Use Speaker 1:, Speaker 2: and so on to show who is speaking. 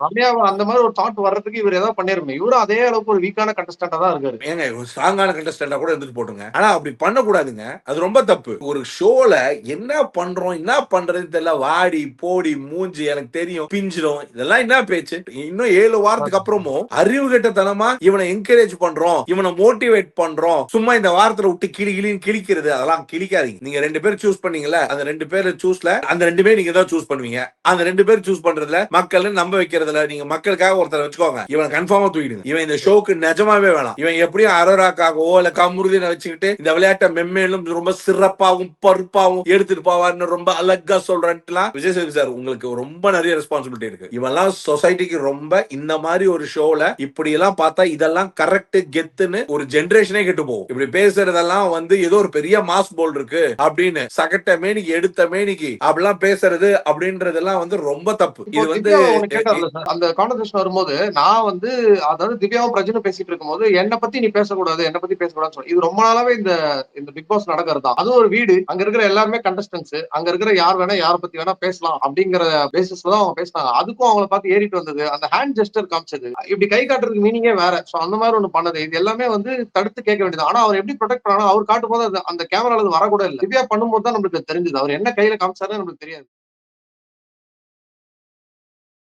Speaker 1: ரம்யாவ அந்த மாதிரி ஒரு தாட் வர்றதுக்கு இவர் ஏதாவது பண்ணிருக்கணும். இவரும் அதே அளவுக்கு ஒரு வீக்கான கண்டஸ்டன்டா தான் இருக்காரு.
Speaker 2: ஏங்க ஒரு ஸ்ட்ராங்கான கண்டஸ்டன்டா கூட இருந்துட்டு போட்டுங்க. ஆனா அப்படி பண்ணக்கூடாதுங்க. அது ரொம்ப தப்பு. ஒரு ஷோல என்ன பண்றோம், என்ன பண்றதுன்னு தெரியல. வாடி, போடி, மூஞ்சி எனக்கு தெரியும், பிஞ்சிடும். இதெல்லாம் என்ன பேச்சு? இன்னும் 7 வாரத்துக்கு அப்புறமும் அறிவு கெட்டத்தனமா இவனை என்கரேஜ் பண்றோம், இவனை மோட்டிவேட் பண்றோம். சும்மா இந்த வாரத்துல விட்டு கிளி கிளின்னு கிழிக்கிறது அதெல்லாம் கிழிக்காதீங்க. நீங்க 2 பேர் சூஸ் பண்ணீங்கல்ல, அந்த 2 பேர் சூஸ்ல அந்த 2 பேர் நீங்க தான் சூஸ் பண்ணுவீங்க. அந்த 2 பேர் சூஸ் பண்றதுல மக்கள் நம்ப வைக்கிறதுல நீங்க மக்களுக்காக ஒருத்தரை வச்சுக்கோங்க. இவன் கன்ஃபார்மா தூக்கிடுங்க. இவன் இந்த ஷோக்கு நிஜமாவே வேணாம். இவன் எப்படியும் அரோராக்காகவோ இல்ல கமுருதினை வச்சுக்கிட்டு இந்த விளையாட்டை மென்மேலும் ரொம்ப சிறப்பாவும் பருப்பாவும் எடுத்துட்டு போவார்னு ரொம்ப அழகா சொல்றேன்ட்டுலாம் விஜய் சேதுபதி சார் உங்களுக்கு ரொம்ப நிறைய ரெஸ்பான்சிபிலிட்டி இருக்கு. இவெல்லாம் சொசைட்டிக்கு ரொம்ப இந்த மாதிரி ஒரு ஷோல இப்படி எல்லாம் பார்த்தா இதெல்லாம் கரெக்ட் கெத்துன்னு ஒரு ஜெனரேஷனே கெட்டு போகும். இப்படி பேசுறதெல்லாம் வந்து ஏதோ ஒரு பெரிய மாஸ் போல் இருக்கு அப்படின்னு சகட்ட மேனிக்கு எடுத்த மேனிக்கு அப்படிலாம் பேசுறது அப்படின்றதெல்லாம் வந்து ரொம்ப தப்பு. இது வந்து
Speaker 1: அந்த கான்வர்சேஷன் வரும்போது நான் வந்து அதாவது திவ்யாவும் பிரஜனும் பேசிட்டு இருக்கும்போது என்னை பத்தி நீ பேசக்கூடாது, என்னை பத்தி பேசக்கூடாதுன்னு சொல்லி இது ரொம்ப நாளாவே இந்த இந்த பிக் பாஸ் நடக்கிறது தான். அது ஒரு வீடு, அங்க இருக்கிற எல்லாருமே கண்டஸ்டன்ஸ், அங்க இருக்கிற யார் வேணா யார பத்தி வேணா பேசலாம் அப்படிங்கிற பேசிஸ்ல தான் அவங்க பேசினாங்க. அதுக்கும் அவங்கள பார்த்து ஏறிட்டு வந்தது, அந்த ஹேண்ட் ஜெஸ்டர் காமிச்சது, இப்படி கை காட்டுறதுக்கு மீனிங்கே வேற. சோ அந்த மாதிரி ஒண்ணு பண்ணது, இது எல்லாமே வந்து தடுத்து கேட்க வேண்டியது. ஆனா அவர் எப்படி ப்ரொடெக்ட் பண்ணாலும் அவர் காட்டும் போது அந்த கேமரால வரக்கூட இல்லை. திவ்யா பண்ணும்போது தான் நம்மளுக்கு தெரிஞ்சது அவர் என்ன கையில காமிச்சாருன்னு நம்மளுக்கு தெரியாது.